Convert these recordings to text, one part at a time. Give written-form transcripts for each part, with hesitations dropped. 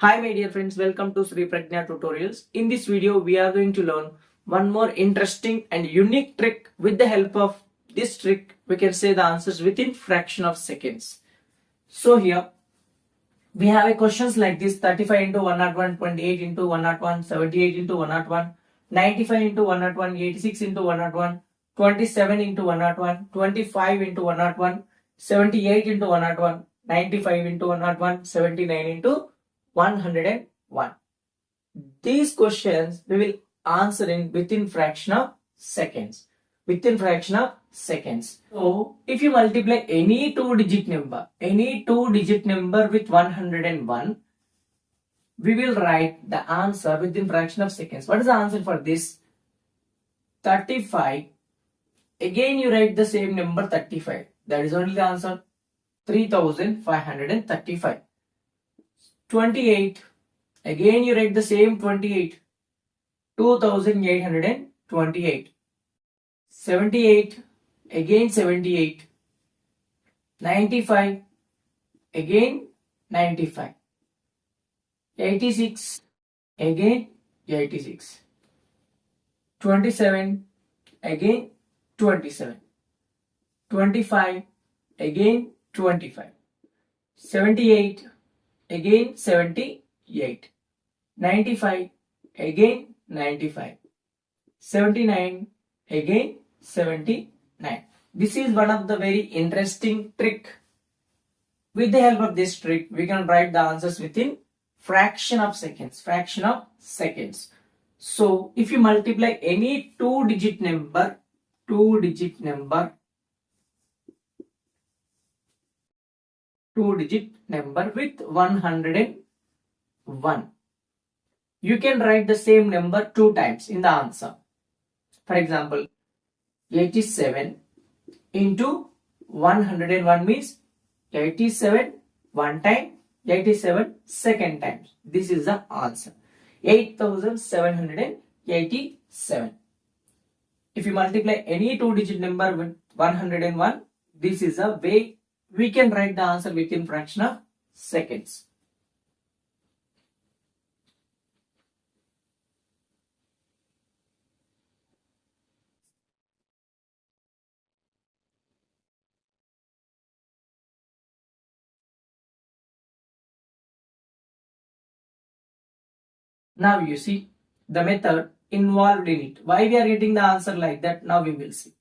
Hi my dear friends, welcome to Sripragna tutorials. In this video, we are going to learn one more interesting and unique trick. With the help of this trick, we can say the answers within fraction of seconds. So here, we have a questions like this: 35 into 101, 28 into 101, 78 into 101, 95 into 101, 86 into 101, 27 into 101, 25 into 101, 78 into 101, 95 into 101, 79 into 101. These questions we will answer in within fraction of seconds. Within fraction of seconds. So if you multiply any two-digit number with 101, we will write the answer within fraction of seconds. What is the answer for this? 35. Again you write the same number 35. That is only the answer. 3535. 28. Again you write the same 28. 2828. 78. Again 78. 95. Again 95. 86. Again 86. 27. Again 27. 25. Again 25. 78. Again 78. 95. Again 95. 79. Again 79. This is one of the very interesting trick. With the help of this trick, we can write the answers within fraction of seconds. So if you multiply any two-digit number with 101, you can write the same number two times in the answer. For example, 87 into 101 means 87 one time, 87 second time. This is the answer. 8787. If you multiply any two-digit number with 101, this is a way we can write the answer within fraction of seconds. Now you see the method involved in it. Why we are getting the answer like that? Now we will see.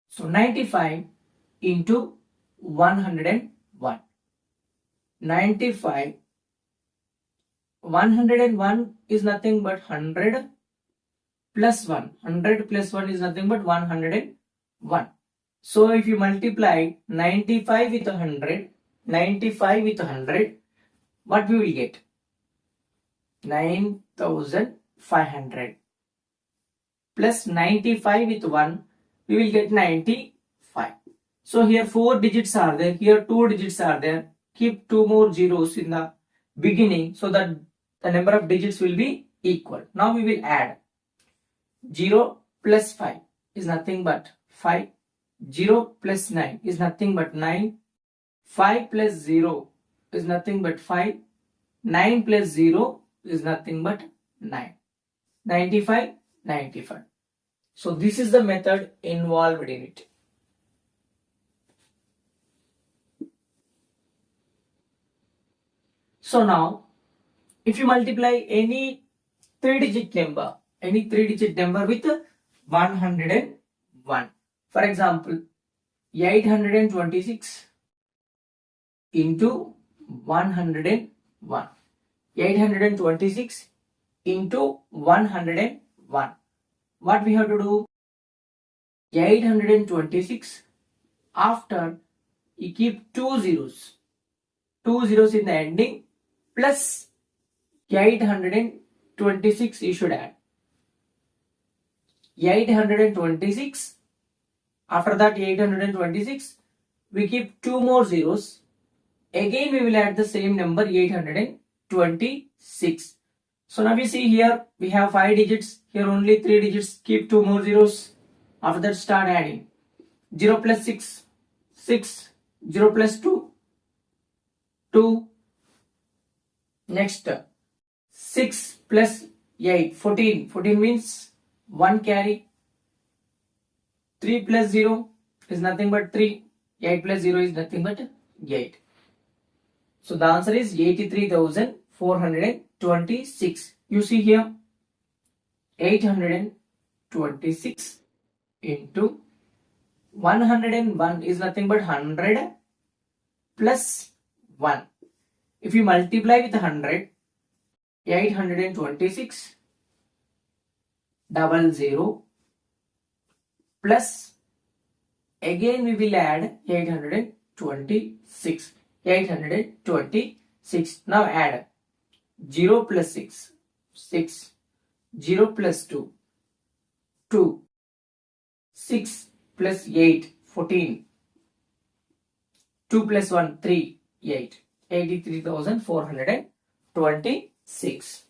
So 95 into 101. 95. 101 is nothing but 100 plus 1. 100 plus 1 is nothing but 101. So if you multiply 95 with 100, what we will get? 9500 plus 95 with 1, we will get 95. So here 4 digits are there, here 2 digits are there. Keep 2 more zeros in the beginning so that the number of digits will be equal. Now we will add 0 plus 5 is nothing but 5. 0 plus 9 is nothing but 9. 5 plus 0 is nothing but 5. 9 plus 0 is nothing but 9. 95, 95. So this is the method involved in it. So now, if you multiply any three-digit number with 101, for example, 826 into 101. 826 into 101. What we have to do? 826, after you keep two zeros in the ending, plus 826 you should add. 826, after that 826, we keep two more zeros. Again we will add the same number 826. So now we see here we have 5 digits, here only 3 digits, keep 2 more zeros. After that start adding. 0 plus 6, 6. 0 plus 2, 2. Next, 6 plus 8, 14. 14 means 1 carry. 3 plus 0 is nothing but 3. 8 plus 0 is nothing but 8. So the answer is 83,426. You see here, 826 into 101 is nothing but 100 plus 1. If you multiply with 100, 826 00 plus, again we will add 826. 826. Now add 0 plus 6, 6. 0 plus 2, 2. 6 plus 8, 14. 2 plus 1, 3, 8. 83,426.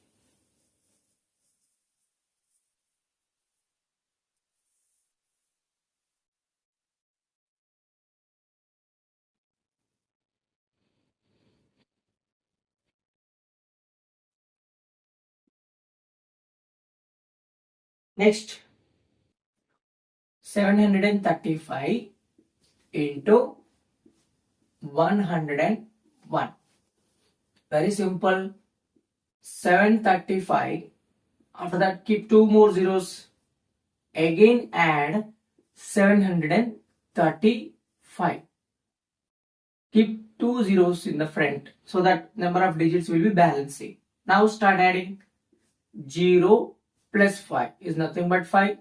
Next, 735 into 101. Very simple. 735. After that, keep 2 more zeros. Again add 735. Keep 2 zeros in the front so that number of digits will be balancing. Now start adding. 0 plus 5 is nothing but 5.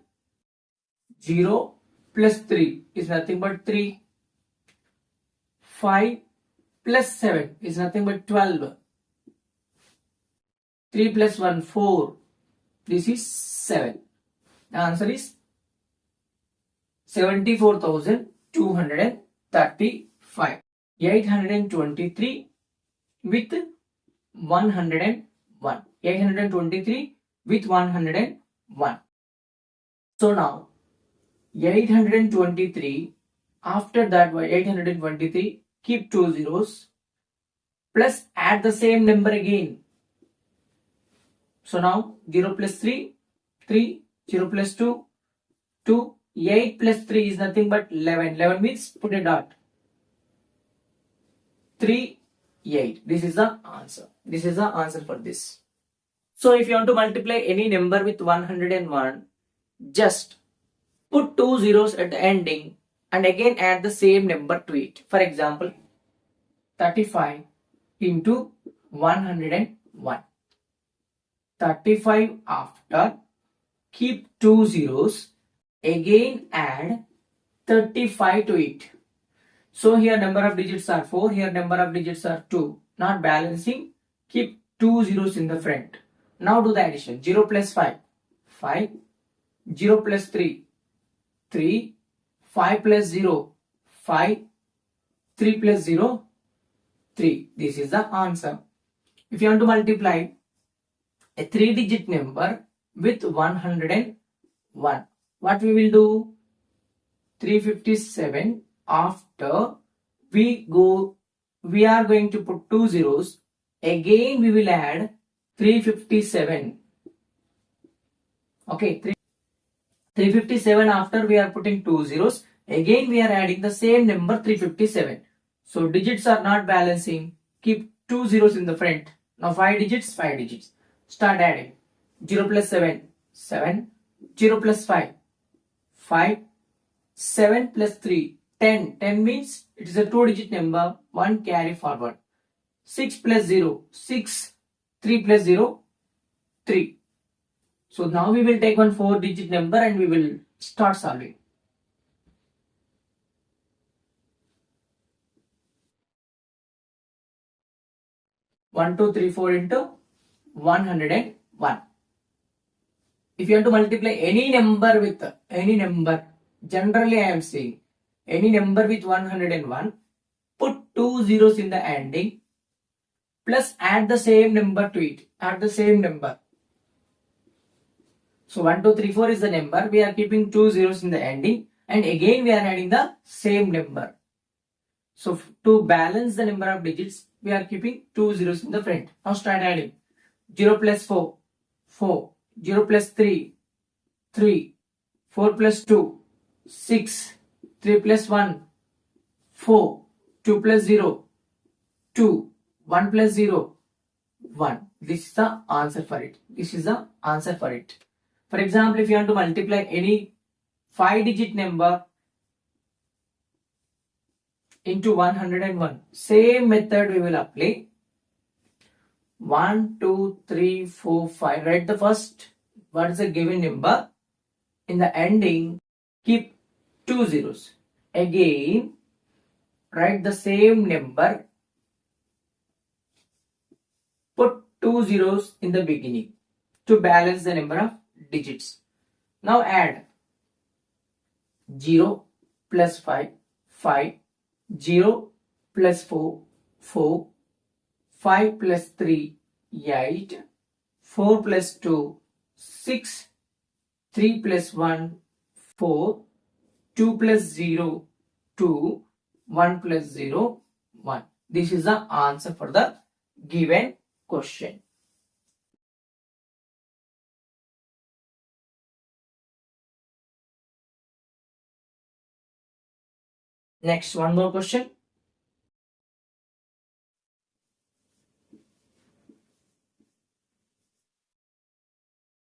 0 plus 3 is nothing but 3. 5 plus 7 is nothing but 12. 3 plus 1, 4. This is 7. The answer is 74,235. 823 with 101. 823 with 101. So now 823, after that 823, keep 2 zeros plus add the same number again. So now 0 plus 3, 3, 0 plus 2, 2, 8 plus 3 is nothing but 11. 11 means put a dot. 3, 8. This is the answer. This is the answer for this. So if you want to multiply any number with 101, just put 2 zeros at the ending and again add the same number to it. For example, 35 into 101. 35 after, keep 2 zeros, again add 35 to it. So here number of digits are 4, here number of digits are 2. Not balancing, keep 2 zeros in the front. Now do the addition. 0 plus 5, 5. 0 plus 3, 3. 5 plus 0, 5. 3 plus 0, 3. This is the answer. If you want to multiply a 3-digit number with 101, what we will do? 357 after we are going to put 2 zeros. Again we will add 357. Okay, 357 after we are putting 2 zeros. Again we are adding the same number 357. So digits are not balancing. Keep 2 zeros in the front. Now 5 digits, 5 digits. Start adding. 0 plus 7, 7. 0 plus 5, 5. 7 plus 3, 10. 10 means it is a 2-digit number. 1 carry forward. 6 plus 0, 6. 3 plus 0, 3. So now we will take one 4-digit number and we will start solving. One, 2, 3, 4 into 101. If you want to multiply any number with any number, generally I am saying any number with 101, put 2 zeros in the ending plus add the same number to it. Add the same number. So 1, 2, 3, 4 is the number. We are keeping 2 zeros in the ending and again we are adding the same number. So to balance the number of digits, we are keeping 2 zeros in the front. Now start adding. 0 plus 4, 4. 0 plus 3, 3. 4 plus 2, 6. 3 plus 1, 4. 2 plus 0, 2. 1 plus 0, 1. This is the answer for it. This is the answer for it. For example, if you want to multiply any 5-digit number into 101, same method we will apply. 1, 2, 3, 4, 5. Write the first. What is the given number? In the ending, keep 2 zeros. Again, write the same number. Put 2 zeros in the beginning to balance the number of digits. Now add 0 plus 5, 5. 0 plus 4, 4. 5 plus 3, 8. 4 plus 2, 6. 3 plus 1, 4. 2 plus 0, 2. 1 plus 0, 1. This is the answer for the given question. Next, one more question.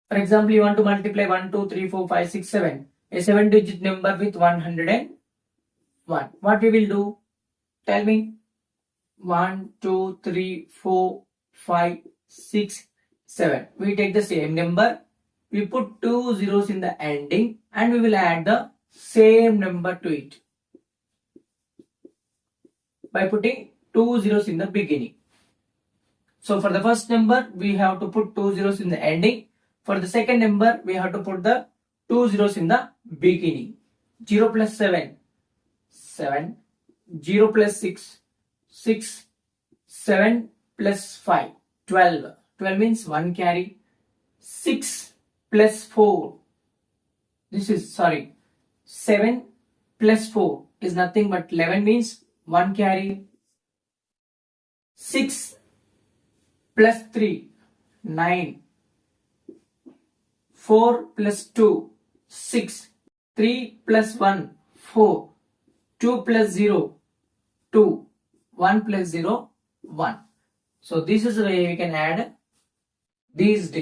For example, you want to multiply 1, 2, 3, 4, 5, 6, 7. A 7-digit number with 101. What we will do? Tell me. 1, 2, 3, 4, 5, 6, 7. We take the same number. We put 2 zeros in the ending and we will add the same number to it by putting 2 zeros in the beginning. So for the first number, we have to put 2 zeros in the ending. For the second number, we have to put the 2 zeros in the beginning. 0 plus 7, 7. 0 plus 6, 6. 7 plus 5, 12. 12 means 1 carry. 6 plus 4. 7 plus 4 is nothing but 11 means 1 carry. 6 plus 3, 9. 4 plus 2, 6. 3 plus 1, 4. 2 plus 0, 2. 1 plus 0, 1. So this is the way we can add these digits.